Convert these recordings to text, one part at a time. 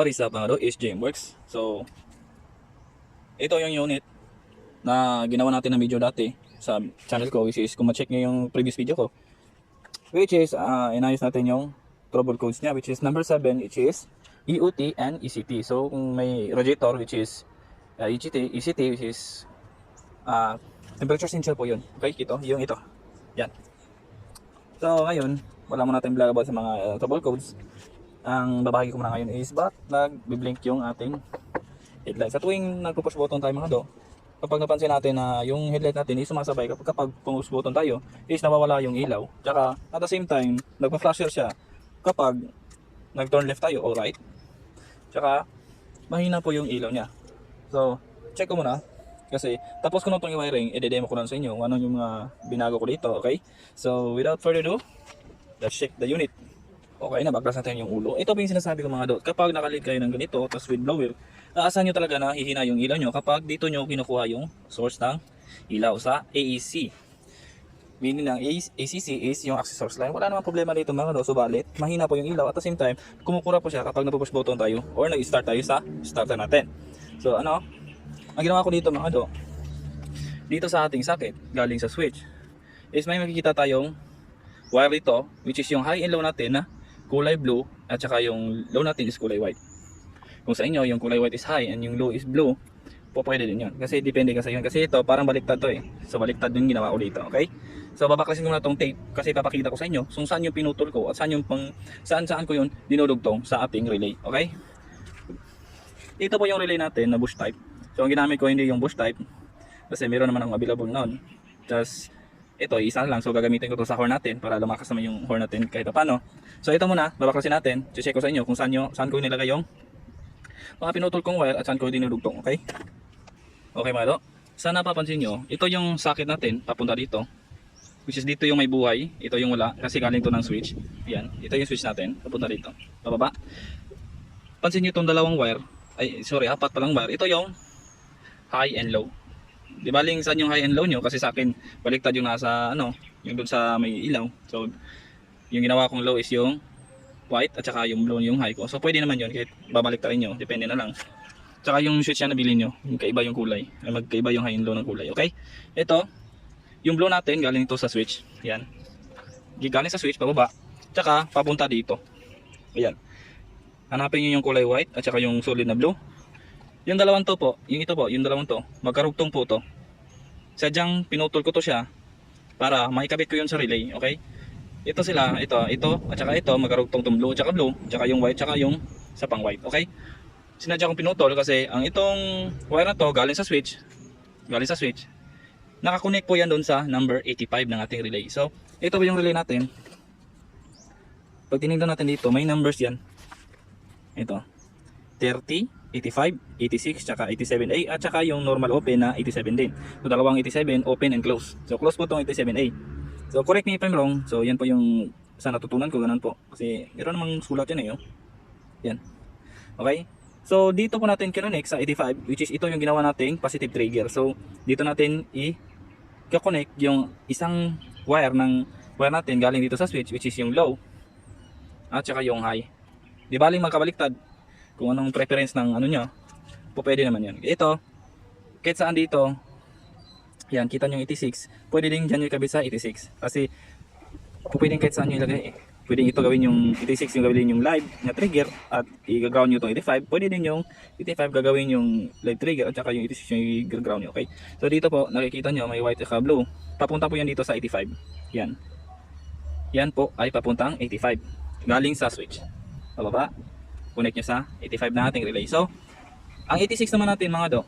What is up mga do? Is JMWorks. So, ito yung unit na ginawa natin na video dati sa channel ko, which is kung ma-check nyo yung previous video ko, which is inayos natin yung trouble codes niya, which is number 7, which is EOT and ECT. So kung may radiator, which is ECT, which is temperature sensor po yun. Okay, ito, yan. So ngayon, wala mo natin vlog about sa mga trouble codes. Ang babahagi ko muna ngayon is bakit nag-blink yung ating headlight. Sa tuwing nagpo-push button tayo mga do, kapag napansin natin na yung headlight natin is sumasabay kapag push button tayo is nawawala yung ilaw. Tsaka at the same time, nagpa-flasher siya kapag nag-turn left tayo o right. Tsaka mahina po yung ilaw niya. So, check ko muna. Kasi tapos ko na itong i-wiring, i-demo ko lang sa inyo kung ano yung mga binago ko dito, okay? So, without further ado, let's check the unit. Okay na, baklas natin yung ulo. Ito pa yung sinasabi ko mga dot. Kapag nakalit kayo ng ganito, tapos with blower, aasahan nyo talaga na hihina yung ilaw nyo kapag dito nyo kinukuha yung source ng ilaw sa AEC. Meaning ng ACC is yung access source line. Wala namang problema dito mga dot. Subalit, mahina po yung ilaw. At the same time, kumukura po siya kapag napupush button tayo or nag-start tayo sa starter natin. So ang ginawa ko dito mga dot, dito sa ating socket, galing sa switch, is may makikita tayong wire dito, which is yung high and low natin na kulay blue at saka yung low natin is kulay white. Kung sa inyo yung kulay white is high and yung low is blue, pwede din yun. Kasi depende kasi yun. Kasi ito parang baliktad to eh. So baliktad yung ginawa ko dito, okay? So babaklasin ko na tong tape kasi papakita ko sa inyo kung saan yung pinutol ko at saan ko yun dinudugtong sa ating relay, okay? Ito po yung relay natin na bush type. So ang ginamit ko hindi yung bush type kasi meron naman ang available noon. Just ito, isa lang. So gagamitin ko to sa horn natin para lumakas naman yung horn natin kahit paano. So ito muna, babaklasin natin. Check ko sa inyo kung saan ko nilagay yung mga pinutol kong wire at saan ko dinudugtong, okay? Okay mga do. Sana napapansin nyo, ito yung socket natin papunta dito. Which is dito yung may buhay, ito yung wala kasi galing to ng switch. Yan, ito yung switch natin papunta dito. Pababa. Pansin nyo itong dalawang wire, apat pa lang wire. Ito yung high and low. Di baling saan yung high and low nyo kasi sa akin baliktad yung nasa yung dun sa may ilaw. So yung ginawa kong low is yung white at saka yung blue yung high ko. So pwede naman yun kahit babaliktarin nyo, depende na lang. Tsaka yung switch na nabili nyo, yung kaiba yung kulay, ay magkaiba yung high and low ng kulay, okay? Ito, yung blue natin galing ito sa switch. Yan. Galing sa switch pababa, tsaka papunta dito. Ayan. Hanapin nyo yung kulay white at saka yung solid na blue. Yung dalawang to po, yung dalawang to, magkarugtong po to. Sadyang pinutol ko to siya para maikabit ko yun sa relay, okay? Ito sila, ito, at saka ito, magkarugtong tong blue, tsaka yung white, tsaka yung sa pang white, okay? Sinadya kong pinutol kasi ang itong wire na to galing sa switch. Nakakonect po yan doon sa number 85 ng ating relay. So, ito po yung relay natin. Pag tinignan natin dito, may numbers yan. Ito, 30, 85, 86, tsaka 87A at tsaka yung normal open na 87 din. So dalawang 87 open and close. So close po itong 87A. So correct me if I'm wrong. So yan po yung sa natutunan ko, ganun po. Kasi meron namang sulat yan eh. Oh. Yan. Okay. So dito po natin kinonect sa 85, which is ito yung ginawa nating positive trigger. So dito natin i-connect yung isang wire natin galing dito sa switch, which is yung low at tsaka yung high. Di baling magkabaliktad. Kung anong preference ng nyo, pwede naman yan. Ito, kahit saan dito, yan, kita nyo yung 86, pwede din dyan yung kabit sa 86. Kasi, pwede kahit saan nyo ilagay. Pwede ito gawin yung 86, yung gawin yung live na trigger, at i-ground nyo itong 85. Pwede din yung 85 gagawin yung live trigger, at saka yung 86 yung i-ground nyo, okay? So dito po, nakikita nyo, may white at blue. Papunta po yan dito sa 85. Yan. Yan po ay papuntang 85. Galing sa switch. Pababa. Connect nyo sa 85 na ating relay. So, ang 86 naman natin mga do,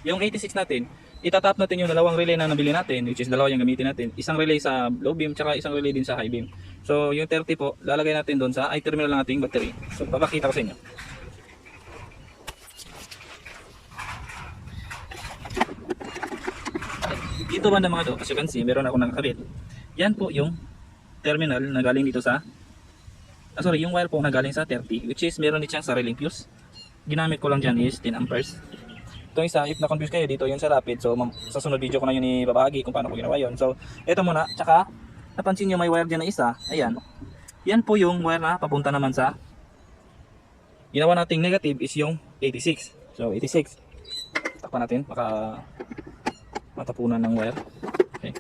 yung 86 natin, itatap natin yung dalawang relay na nabili natin, which is dalawa yung gamitin natin. Isang relay sa low beam, tsaka isang relay din sa high beam. So, yung 30 po, lalagay natin doon sa I-terminal ng ating battery. So, papakita ko sa inyo. Dito banda mga do, as you can see, meron ako nakakabit. Yan po yung terminal na galing dito sa yung wire po na galing sa 30, which is meron din siyang sariling fuse. Ginamit ko lang dyan is 10 amperes. Itong isa, if na-confuse kayo dito, yun sa rapid. So, sa sunod video ko na yun ibabahagi kung paano ko ginawa yun. So, ito muna. Tsaka, napansin nyo may wire dyan na isa. Ayan. Yan po yung wire na papunta naman sa ginawa nating negative is yung 86. So 86. Takpan natin baka matapunan ng wire. Okay.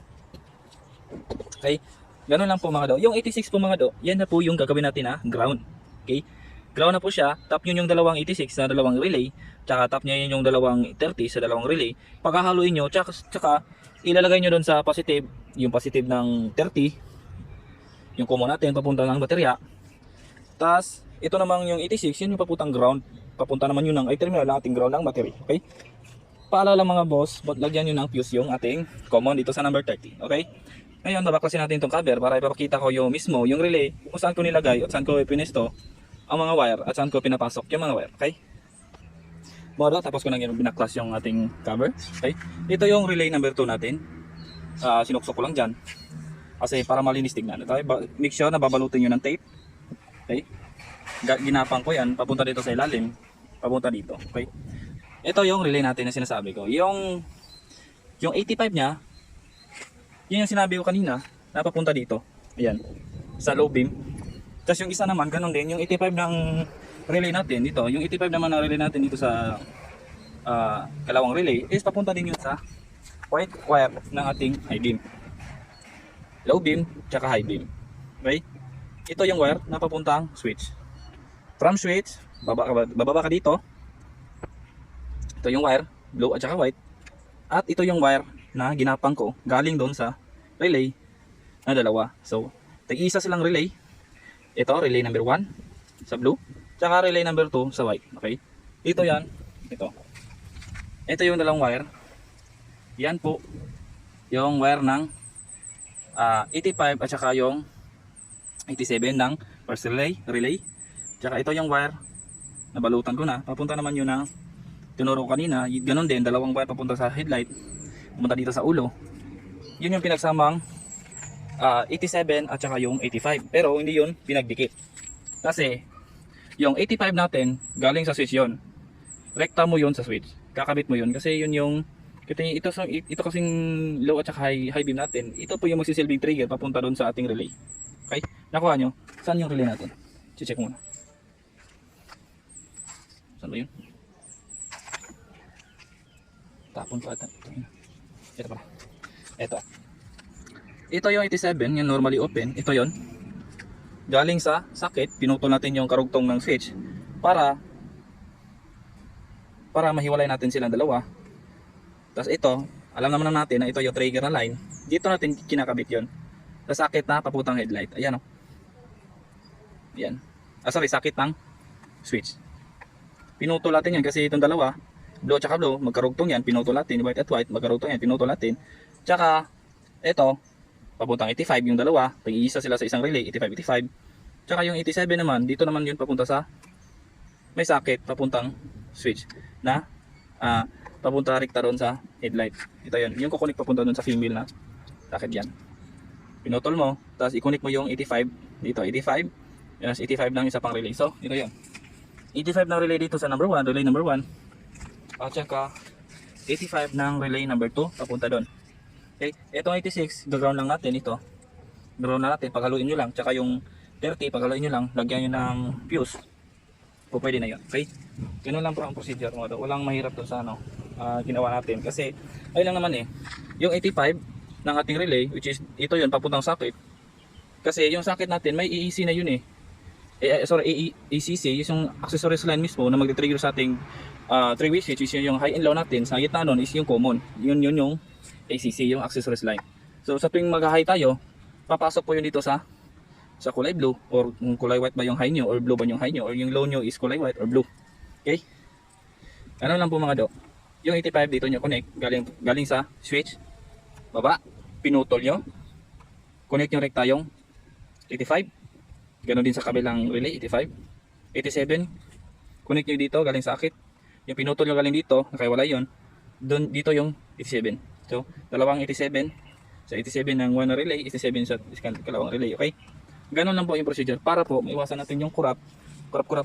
Okay. Ganun lang po mga do. Yung 86 po mga do, yan na po yung gagawin natin na ground. Okay. Ground na po siya. Tap nyo yung dalawang 86 sa dalawang relay. Tsaka tap nyo yung dalawang 30 sa dalawang relay. Pagkahaluin nyo, tsaka ilalagay nyo doon sa positive, yung positive ng 30, yung common natin papunta ng baterya. Tapos ito namang yung 86, yun yung papuntang ground. Papunta naman yun ng terminal ng ating ground ng battery. Okay? Paalala mga boss, lagyan nyo ng fuse yung ating common dito sa number 30. Okay? Ngayon, babaklasin natin itong cover para ipapakita ko yung mismo, yung relay, kung saan ko nilagay at saan ko pinesto ang mga wire at saan ko pinapasok yung mga wire. Okay? Modo, tapos ko nang binaklas yung ating cover. Okay? Ito yung relay number 2 natin. Sinuksok ko lang dyan. Kasi para malinis tignan. Okay? Make sure na babalutin nyo ng tape. Okay? Ginapang ko yan, papunta dito sa ilalim. Papunta dito. Okay? Ito yung relay natin na sinasabi ko. Yung 85 niya, yun yung sinabi ko kanina, na papunta dito. Ayan. Sa low beam. Tapos yung isa naman, ganun din. Yung 85 ng relay natin dito. Yung 85 naman ng relay natin dito sa kalawang relay is papunta din yun sa white wire ng ating high beam. Low beam, tsaka high beam. Okay? Ito yung wire na papuntang switch. From switch, bababa ka dito. Ito yung wire, blue at saka white. At ito yung wire na ginapang ko galing doon sa relay na dalawa. So, tag-isa silang relay. Ito, relay number 1 sa blue. Tsaka relay number 2 sa white. Okay? Dito yan. Ito. Ito yung dalawang wire. Yan po. Yung wire ng 85 at saka yung 87 ng first relay. Tsaka ito yung wire. Nabalutan ko na. Papunta naman yun ng tinuro ko kanina. Ganon din. Dalawang wire papunta sa headlight. Pumunta dito sa ulo. Yun yung pinagsamang 87 at saka yung 85. Pero hindi yun pinagdikit. Kasi yung 85 natin galing sa switch yun. Rekta mo yun sa switch. Kakabit mo yun kasi yun yung ito kasing low at saka high beam natin. Ito po yung magsisilbing trigger papunta doon sa ating relay. Okay? Nakuha nyo? Saan yung relay natin? Check muna. Saan ba yun? Tapon pa ata. Ito pala. Ito. Ito yung 87, yung normally open. Ito yon. Galing sa socket, pinutol natin yung karugtong ng switch para mahiwalay natin silang dalawa. Tapos ito, alam naman natin na ito yung trigger na line. Dito natin kinakabit yon. Sa socket na papuntang headlight. Ayan o. Ayan. Socket ng switch. Pinutol natin yan kasi itong dalawa, blue at saka blue, magkarugtong yan, pinutol natin, white at white, magkarugtong yan, pinutol natin. Tsaka, ito, papuntang 85 yung dalawa, tag-iisa sila sa isang relay, 85. Tsaka yung 87 naman, dito naman yun papunta sa may socket, papuntang switch na papunta rekta doon sa headlight. Ito yun, yung kukunik papunta doon sa female na socket yan. Pinutol mo, tapos i-connect mo yung 85, dito 85, yan as 85 ng isa pang relay. So, ito yun. 85 ng relay dito sa number 1, relay number 1. At saka 85 ng relay number 2 papunta doon. Okay, itong 86 ground lang natin ito. Ground na natin, paghaluin nyo lang. Tsaka yung 30 paghaluin nyo lang, lagyan nyo ng fuse. Po pwede na yun. Okay? Ganun lang po ang procedure mo. Walang mahirap doon sa ginawa natin. Kasi ayun lang naman yung 85 ng ating relay, which is ito yun papuntang socket. Kasi yung socket natin may EEC na yun ACC, yung accessories line mismo na magti-trigger sa ating 3-way switch, is yung high and low natin. Sa gitna nun is yung common. Yun yung ACC, yung accessories line. So sa tuwing mag-high tayo, papasok po yun dito sa kulay blue, or kulay white ba yung high nyo, or blue ba yung high nyo, or yung low nyo is kulay white or blue. Okay? Ano lang po mga do. Yung 85 dito nyo connect, galing sa switch, baba, pinutol nyo, connect nyo rekta yung 85. Ganon din sa kabilang relay, 85. 87, connect nyo dito, galing sa akit. Yung pinutol nyo galing dito, nakaiwalay yun. Dito yung 87. So, dalawang 87. Sa 87 ng one relay, 87 sa kalawang relay. Okay? Ganon lang po yung procedure. Para po, maiwasan natin yung kurap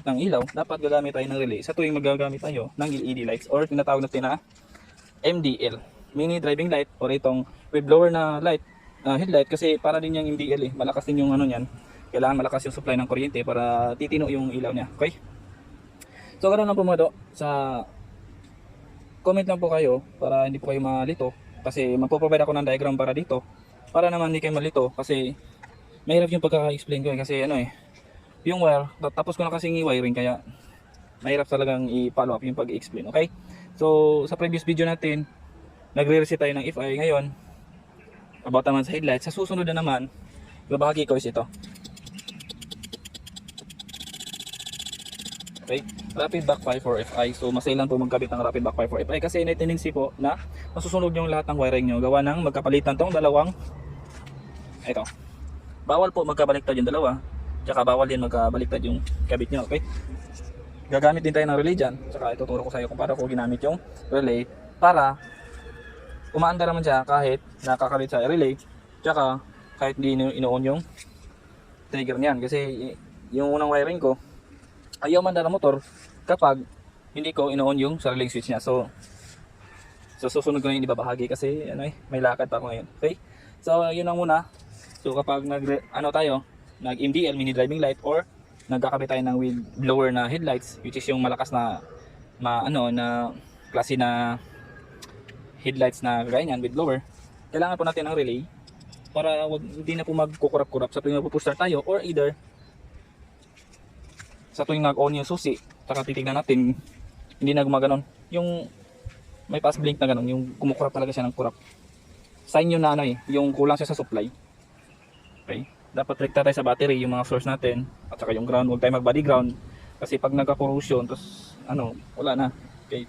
ng ilaw. Dapat gagamit tayo ng relay sa tuwing magagamit tayo ng LED lights, or tinatawag natin na MDL. Mini driving light, or itong with blower na light, headlight. Kasi para din yung MDL malakas din yung ano niyan. Kailangan malakas yung supply ng kuryente para titino yung ilaw niya. Okay? So ganoon lang po mga do. Sa comment lang po kayo para hindi po kayo malito. Kasi magpo-provide ako ng diagram para dito. Para naman hindi kayo malito. Kasi mahirap yung pagkaka-explain ko kasi ano yung wire, tapos ko na kasing i-wiring kaya mahirap talagang i-follow up yung pag-explain, okay? So, sa previous video natin, nagre-reset tayo ng FI ngayon about naman sa headlight. Sa susunod na naman, babahagi ko is ito. Okay? Rapid backfire for FI. So, masailan po magkabit ng rapid backfire for FI kasi may tendency po na masusunog yung lahat ng wiring nyo. Gawa ng magkapalitan tong dalawang ito. Bawal po magkabaliktad yung dalawa. Tsaka bawal din magkabaliktad yung kabit nyo, okay? Gagamit din tayo ng relay dyan. Tsaka ituturo ko sa iyo kung paano ko ginamit yung relay para umaandar naman siya kahit nakakabit sa relay. Tsaka kahit hindi ino-on yung trigger niyan. Kasi yung unang wiring ko, ayaw mandar ang motor kapag hindi ko ino-on yung sa relay switch niya. So susunod ko na yung ibabahagi kasi may lakad pa ako ngayon. Okay? So yun lang muna. So kapag nag MDL, mini driving light, or nagkakabit tayo ng with blower na headlights, which is yung malakas na na klase na headlights na gaya niyan with blower, kailangan po natin ng relay para hindi na po magkukurap-kurap sa tuwing magpo-push start tayo, or either sa tuwing nag-on yung susi, saka titignan natin hindi na gumaganon yung may pass blink na ganon, yung kumukurap talaga siya ng kurap, sign yun na yung kulang siya sa supply. Okay? Dapat rekta tayo sa battery, yung mga source natin at saka yung ground, huwag tayo mag body ground kasi pag nagka-corrosion tapos wala na. Okay?